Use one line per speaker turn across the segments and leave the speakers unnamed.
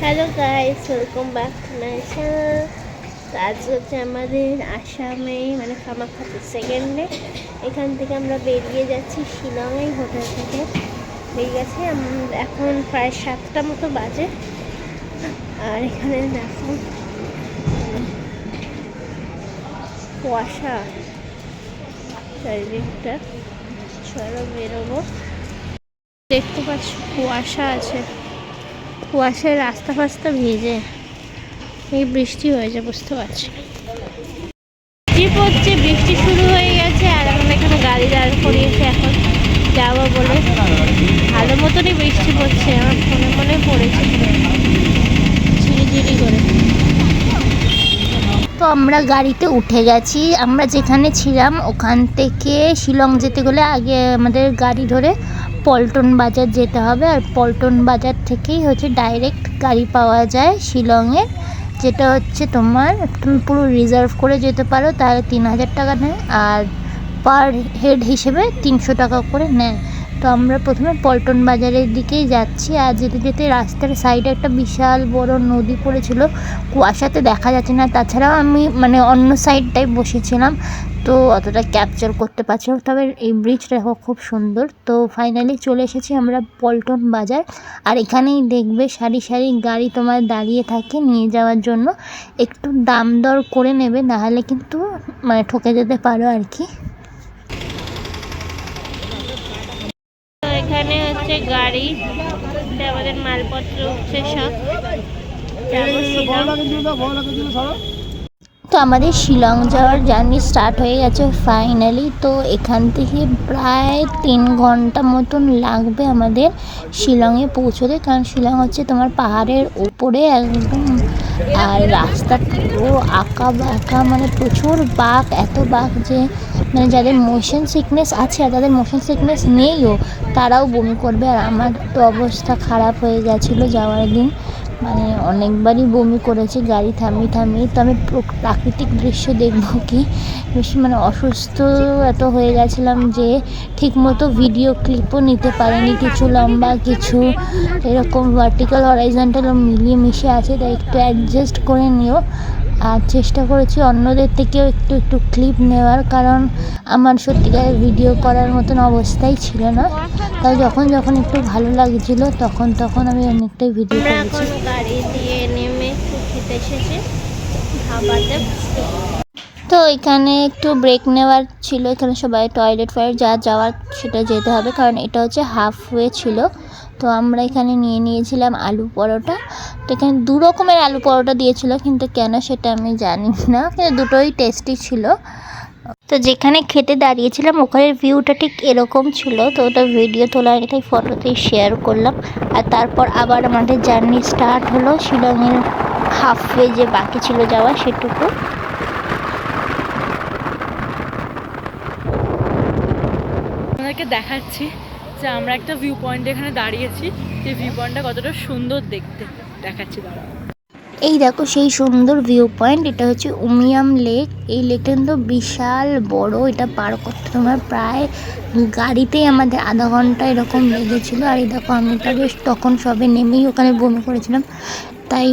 Hello guys, welcome back to my channel. তো আজ হচ্ছে আমাদের আসামে মানে কামাখ্যাতে সেকেন্ড ডে। এখান থেকে আমরা বেরিয়ে যাচ্ছি শিলংয়ে, হোটেল থেকে বেরিয়ে গেছি। এখন প্রায় 7টা মতো বাজে। আর এখানে দেখো কুয়াশা চারিদিকটা। চলো বেরোবো। দেখতে পাচ্ছ কুয়াশা আছে, কুয়াশায় রাস্তা ফাস্তা ভিজে, এই বৃষ্টি হয়েছে বুঝতে পারছি। বৃষ্টি পড়ছে, বৃষ্টি শুরু হয়ে গেছে। আর আমরা এখানে গাড়ি দাঁড় করিয়েছি এখন যাবো বলে। ভালো মতনই বৃষ্টি পড়ছে, আমার ফোনে মনে পড়েছে ঝিরিঝিরি করে। তো আমরা গাড়িতে উঠে গেছি। আমরা যেখানে ছিলাম ওখান থেকে শিলং যেতে গেলে আগে আমাদের গাড়ি ধরে পল্টন বাজার যেতে হবে। আর পল্টন বাজার থেকেই হচ্ছে ডাইরেক্ট গাড়ি পাওয়া যায় শিলংয়ে, যেটা হচ্ছে তুমি পুরো রিজার্ভ করে যেতে পারো, তাহলে 3000 টাকা নেয়। আর পার হেড হিসেবে 300 টাকা করে নেয়। তো আমরা প্রথমে পল্টন বাজারের দিকেই যাচ্ছি। আর যেতে যেতে রাস্তার সাইডে একটা বিশাল বড় নদী পড়েছিল, কুয়াশাতে দেখা যাচ্ছে না। তাছাড়াও আমি মানে অন্য সাইডটাই বসেছিলাম, তো অতটা ক্যাপচার করতে পারছিলাম। তবে এই ব্রিজটা খুব সুন্দর। তো ফাইনালি চলে এসেছি আমরা পল্টন বাজার। আর এখানেই দেখবে সারি সারি গাড়ি তোমার দাঁড়িয়ে থাকে নিয়ে যাওয়ার জন্য। একটু দাম দর করে নেবে, নাহলে কিন্তু মানে ঠকে যেতে পারো আর কি। এখানে হচ্ছে গাড়ি, আমাদের মালপত্র উঠছে সব। তো আমাদের শিলং যাওয়ার জার্নি স্টার্ট হয়ে গেছে ফাইনালি। তো এখান থেকে প্রায় 3 ঘন্টা মতন লাগবে আমাদের শিলংয়ে পৌঁছতে, কারণ শিলং হচ্ছে তোমার পাহাড়ের ওপরে একদম। আর রাস্তা পুরো আঁকা বাঁকা, মানে প্রচুর বাঁক, এত বাঁক যে মানে যাদের মোশন সিকনেস আছে আর তাদের মোশন সিকনেস নেইও তারাও বমি করবে। আর আমার তো অবস্থা খারাপ হয়ে গেছিলো যাওয়ার দিন, মানে অনেকবারই বমি করেছি গাড়ি থামিয়ে থামিয়ে। তো আমি প্রাকৃতিক দৃশ্য দেখবো কি, বেশি মানে অসুস্থ এত হয়ে গেছিলাম যে ঠিকমতো ভিডিও ক্লিপও নিতে পারিনি। কিছু লম্বা, কিছু এরকম ভার্টিক্যাল হরাইজন্টাল মিলিয়ে মিশে আছে, তাই একটু অ্যাডজাস্ট করে নিও। আর চেষ্টা করেছি অন্যদের থেকেও একটু একটু ক্লিপ নেওয়ার, কারণ আমার সত্যিকারের ভিডিও করার মতন অবস্থাই ছিল না। তাই যখন যখন একটু ভালো লাগছিল তখন আমি অনেকটাই ভিডিও করেছি। গাড়ি দিয়ে নেমে খেতে এসেছি ধাবাতে। তো এখানে একটু ব্রেক নেওয়ার ছিল, এখানে সবাই টয়লেট যা যাওয়ার সেটা যেতে হবে, কারণ এটা হচ্ছে হাফওয়ে ছিল। তো আমরা এখানে নিয়ে নিয়েছিলাম আলু পরোটা। তো এখানে 2 রকমের আলু পরোটা দিয়েছিল, কিন্তু কেন সেটা আমি জানি না, কিন্তু দুটোই টেস্টি ছিল। তো যেখানে খেতে দাঁড়িয়েছিলাম ওখানের ভিউটা ঠিক এরকম ছিল। তো ওটা ভিডিও তোলা এটাই ফটোতেই শেয়ার করলাম। আর তারপর আবার আমাদের জার্নি স্টার্ট হলো শিলংয়ের হাফওয়ে যে বাকি ছিল যাওয়া সেটুকু।
আপনাদেরকে দেখাচ্ছি যে আমরা একটা ভিউ পয়েন্ট এখানে দাঁড়িয়েছি, যে ভিউ পয়েন্টটা কতটা সুন্দর দেখতে, দেখাচ্ছি দাঁড়াও।
এই দেখো সেই সুন্দর ভিউ পয়েন্ট, এটা হচ্ছে উমিয়াম লেক। এই লেকটা কিন্তু বিশাল বড়, এটা পার করতে তোমার প্রায় গাড়িতেই আমাদের আধা ঘন্টা এরকম লেগেছিলো। আর এই দেখো আমি তখন সবে নেমেই ওখানে বমি করেছিলাম, তাই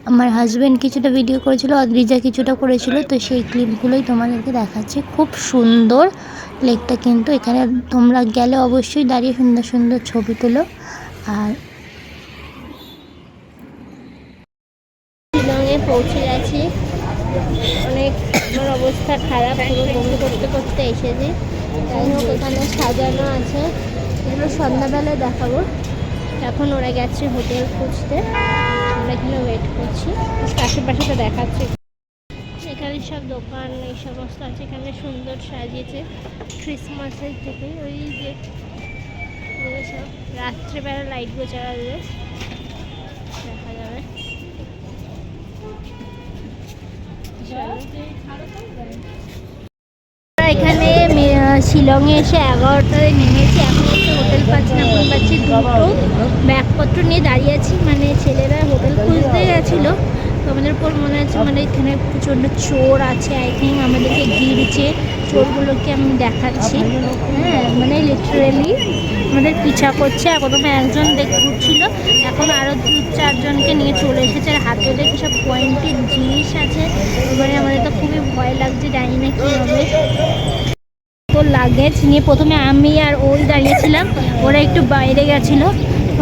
আমার হাজব্যান্ড কিছুটা ভিডিও করেছিল, অদ্রিজা কিছুটা করেছিল। তো সেই ক্লিপগুলোই তোমাদেরকে দেখাচ্ছি। খুব সুন্দর লেকটা, কিন্তু এখানে তোমরা গেলে অবশ্যই দাঁড়িয়ে সুন্দর সুন্দর ছবি তোলো। আর শিলংয়ে পৌঁছে গেছি, অনেক আমার অবস্থা খারাপ, পুরো বমি করতে করতে এসেছি। যাই হোক এখানে সাজানো আছে, এগুলো সন্ধ্যাবেলায় দেখাবো। এখন ওরা গেছে হোটেল খুঁজতে, আমরা এখানে ওয়েট করছি। আশেপাশেটা দেখাচ্ছি, এখানে সব দোকান এই সমস্ত আছে। এখানে সুন্দর সাজিয়েছে ক্রিসমাসের থেকে, ওই যে সব রাত্রেবেলা লাইটগুলো জ্বালালে দেখা যাবে। এখানে শিলংয়ে এসে 11টায় নেমেছি, এখন একটা হোটেল পাচ্ছি না, এখন পাচ্ছি 2টো। ব্যাগপত্র নিয়ে দাঁড়িয়ে আছি, মানে ছেলেরা হোটেল খুঁজতে গেছিলো। তো আমাদের উপর মনে আছে মানে এখানে প্রচণ্ড চোর আছে, আই থিঙ্ক আমাদেরকে ঘিরছে। চোরগুলোকে আমি দেখাচ্ছি, হ্যাঁ মানে লিটারেলি আমাদের পিছা করছে। প্রথমে একজন ঘুরছিল, এখন আরও চারজনকে নিয়ে চলে এসেছে, আর হাতে দেখে সব পয়েন্টের জিনিস আছে। এবারে আমাদের তো খুবই ভয় লাগছে, জানি না কী হবে। তো লাগেজ নিয়ে প্রথমে আমি আর ওই দাঁড়িয়েছিলাম, ওরা একটু বাইরে গেছিলো,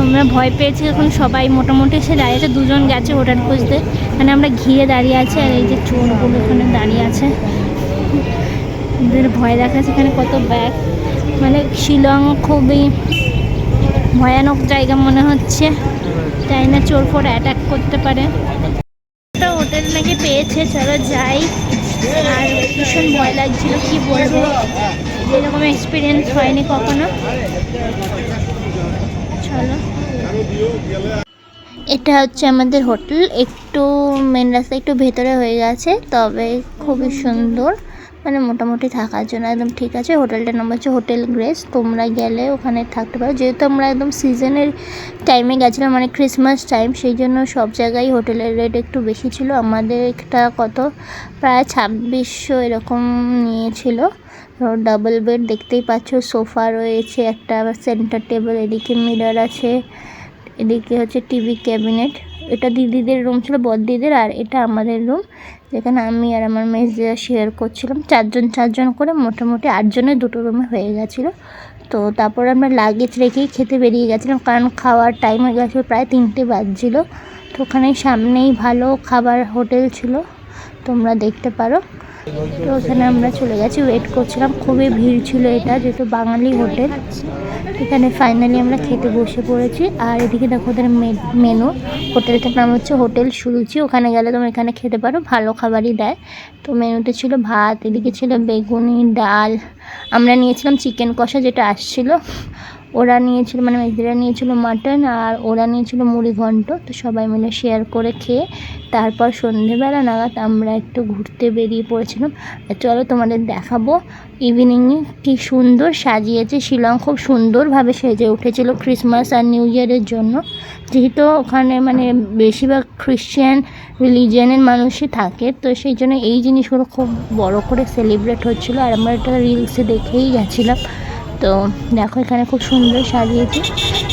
আমরা ভয় পেয়েছি। এখন সবাই মোটামুটি এসে দাঁড়িয়েছে, দুজন গেছে হোটেল খুঁজতে। মানে আমরা ঘিরে দাঁড়িয়ে আছি, আর এই যে চোরগুলো এখানে দাঁড়িয়ে আছে, ওদের ভয় দেখাচ্ছে। এখানে কত ব্যাগ, মানে শিলং খুবই ভয়ানক জায়গা মনে হচ্ছে, তাই না চোর ফোর অ্যাটাক করতে পারে। একটা হোটেল নাকি পেয়েছে, চলো যাই। আর ভীষণ ভয় লাগছিল, কি বলবো, এরকম এক্সপিরিয়েন্স হয়নি কখনো। চলো, এটা হচ্ছে আমাদের হোটেল, একটু মেন রাস্তা একটু ভেতরে হয়ে গেছে, তবে খুবই সুন্দর, মানে মোটামুটি থাকার জন্য একদম ঠিক আছে। হোটেলটার নাম হচ্ছে হোটেল গ্রেস, তোমরা গেলে ওখানে থাকতে পারো। যেহেতু আমরা একদম সিজনের টাইমে গেছিলাম, মানে ক্রিসমাস টাইম, সেই জন্য সব জায়গায় হোটেলের রেট একটু বেশি ছিল। আমাদের একটা কত প্রায় 2600 এরকম নিয়েছিল। ডাবল বেড দেখতেই পাচ্ছ, সোফা রয়েছে, একটা সেন্টার টেবিল, এদিকে মিরর আছে, এদিকে হচ্ছে টিভি ক্যাবিনেট। এটা দিদিদের রুম ছিল, বড়দিদিদের, আর এটা আমাদের রুম, যেখানে আমি আর আমার মেয়ে শেয়ার করছিলাম। চারজন করে মোটামুটি 8 জনের 2টো রুমে হয়ে গেছিলো। তো তারপর আমরা লাগেজ রেখেই খেতে বেরিয়ে গেছিলাম, কারণ খাওয়ার টাইম হয়ে গেছিলো, প্রায় 3টে বাজছিলো। তো ওখানে সামনেই ভালো খাবার হোটেল ছিল, তোমরা দেখতে পারো। তো ওখানে আমরা চলে গেছি, ওয়েট করছিলাম, খুবই ভিড় ছিল, এটা যেহেতু বাঙালি হোটেল। এখানে ফাইনালি আমরা খেতে বসে পড়েছি। আর এদিকে দেখো ওদের মেনু, হোটেলটার নাম হচ্ছে হোটেল সুরুচি, ওখানে গেলে তোমরা এখানে খেতে পারো, ভালো খাবারই দেয়। তো মেনুতে ছিল ভাত, এদিকে ছিল বেগুনি, ডাল, আমরা নিয়েছিলাম চিকেন কষা যেটা আসছিলো, ওরা নিয়েছিল মানে মেয়েরা নিয়েছিল মাটন, আর ওরা নিয়েছিল মুড়ি ঘন্ট। তো সবাই মিলে শেয়ার করে খেয়ে তারপর সন্ধেবেলা নাগাদ আমরা একটু ঘুরতে বেরিয়ে পড়েছিলাম। চলো তোমাদের দেখাবো ইভিনিংয়ে কী সুন্দর সাজিয়েছে শিলং, খুব সুন্দরভাবে সেজে উঠেছিল ক্রিসমাস আর নিউ ইয়ারের জন্য। যেহেতু ওখানে মানে বেশিরভাগ খ্রিশ্চান রিলিজিয়ানের মানুষই থাকে, তো সেই জন্য এই জিনিসগুলো খুব বড় করে সেলিব্রেট হচ্ছিলো, আর আমরা এটা রিলসে দেখেই গেছিলাম। তো দেখো এখানে খুব সুন্দর সাজিয়েছে,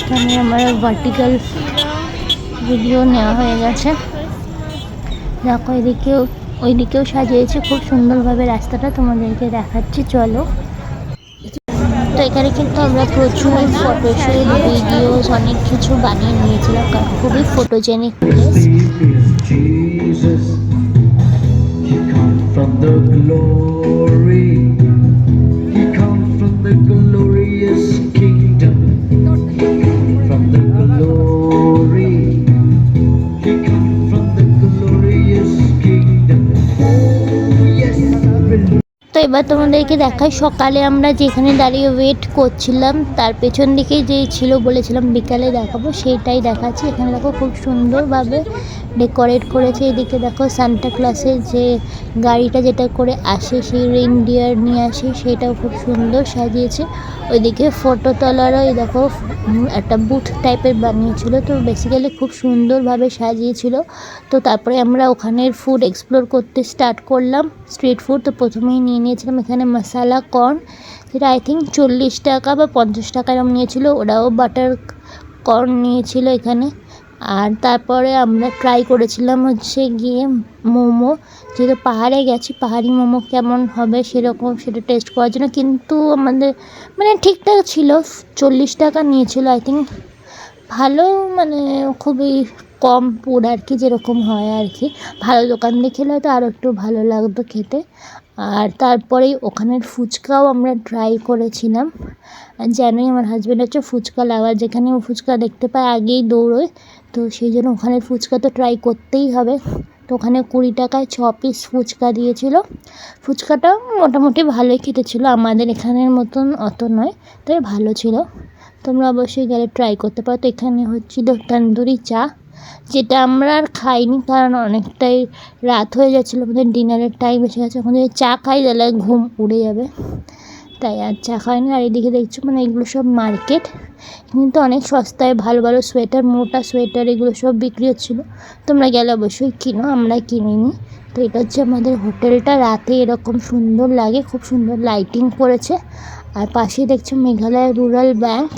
এখানে আমার ভার্টিক্যাল ভিডিও নেওয়া হয়ে গেছে। দেখো এদিকেও ওইদিকেও সাজিয়েছে খুব সুন্দরভাবে, রাস্তাটা তোমাদেরকে দেখাচ্ছি, চলো। তো এখানে কিন্তু আমরা প্রচুর ফটোশুট, ভিডিওস অনেক কিছু বানিয়ে নিয়েছিলাম, কারণ খুবই ফটোজেনিক প্লেস। তো এবার তোমাদেরকে দেখাই সকালে আমরা যেখানে দাঁড়িয়ে ওয়েট করছিলাম, তার পেছন দিকে যেই ছিল বলেছিলাম বিকালে দেখাবো, সেইটাই দেখাচ্ছি। এখানে দেখো খুব সুন্দরভাবে ডেকোরেট করেছে। এদিকে দেখো সান্টা ক্লসের যে গাড়িটা যেটা করে আসে, সেই রেইনডিয়ার নিয়ে আসে, সেটাও খুব সুন্দর সাজিয়েছে। ওইদিকে ফটো তোলারও এই দেখো একটা বুথ টাইপের বানিয়েছিল, তো বেসিক্যালি খুব সুন্দরভাবে সাজিয়েছিল। তো তারপরে আমরা ওখানের ফুড এক্সপ্লোর করতে স্টার্ট করলাম, স্ট্রিট ফুড। তো প্রথমেই নিয়ে নিয়েছিলাম এখানে মশালা কর্ন, যেটা আই থিঙ্ক 40 টাকা বা 50 টাকা এরকম নিয়েছিল, ওরাও বাটার কর্ন নিয়েছিল এখানে। আর তারপরে আমরা ট্রাই করেছিলাম হচ্ছে গিয়ে মোমো, যেহেতু পাহাড়ে গেছি, পাহাড়ি মোমো কেমন হবে সেরকম সেটা টেস্ট করার জন্য, কিন্তু আমাদের মানে ঠিকঠাক ছিল, 40 টাকা নিয়েছিল আই থিঙ্ক, ভালো মানে খুবই কম পুর আর কি, যেরকম হয় আর কি। ভালো দোকান দিয়ে খেলে হয়তো আরও একটু ভালো লাগতো খেতে। আর তারপরেই ওখানের ফুচকাও আমরা ট্রাই করেছিলাম। আর জানোই আমার হাজব্যান্ড হচ্ছে ফুচকা লাভার, যেখানে ও ফুচকা দেখতে পায় আগেই দৌড়োয়, তো সেই জন্য ওখানের ফুচকা তো ট্রাই করতেই হবে। তো ওখানে 20 টাকায় 6 পিস ফুচকা দিয়েছিল। ফুচকাটাও মোটামুটি ভালোই খেতে ছিল, আমাদের এখানের মতন অত নয়, তবে ভালো ছিল। তোমরা অবশ্যই গেলে ট্রাই করতে পারো। তো এখানে হচ্ছিলো তন্দুরি চা, যেটা আমরা আর খাইনি, কারণ অনেকটাই রাত হয়ে যাচ্ছিলো, আমাদের ডিনারের টাইম এসে গেছে। এখন যদি চা খাই তাহলে ঘুম উড়ে যাবে, তাই আর চা খাইনি। আর এদিকে দেখছো মানে এগুলো সব মার্কেট, কিন্তু অনেক সস্তায় ভালো ভালো সোয়েটার, মোটা সোয়েটার, এগুলো সব বিক্রি হচ্ছিলো। তোমরা গেলে অবশ্যই কিনো, আমরা কিনিনি। তো এটা হচ্ছে আমাদের হোটেলটা, রাতে এরকম সুন্দর লাগে, খুব সুন্দর লাইটিং করেছে। আর পাশেই দেখছো মেঘালয় রুরাল ব্যাংক,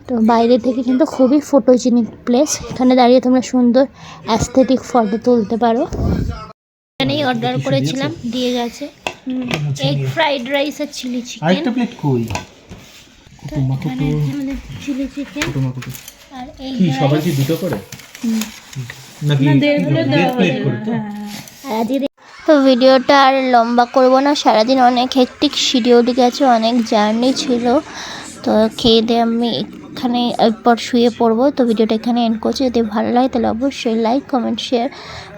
তো বাইরে থেকে কিন্তু খুবই ফটোজেনিক প্লেস, এখানে দাঁড়িয়ে তোমরা সুন্দর অ্যাস্থেটিক ফটো তুলতে পারো। এখানেই অর্ডার করেছিলাম, দিয়ে গেছে এগ ফ্রাইড রাইস আর চিলি চিকেন।
আরেকটা প্লেট কই?
এখানে আমাদের চিলি চিকেন আর এই
কি সবার কি দুটো করে নাকি দেড় প্লেট করে? তো
তো ভিডিওটা আর লম্বা করব না, সারাদিন অনেক হেক্টিক শিডিউল গেছে, অনেক জার্নি ছিল। তো খেয়ে দিয়ে আমি এখানে এরপর শুয়ে পড়বো। তো ভিডিওটা এখানে এন্ড করছি। যদি ভালো লাগে তাহলে অবশ্যই লাইক, কমেন্ট, শেয়ার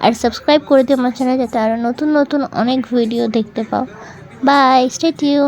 আর সাবস্ক্রাইব করে দিও আমার চ্যানেল, যাতে আরও নতুন নতুন অনেক ভিডিও দেখতে পাও। Bye, stay tune.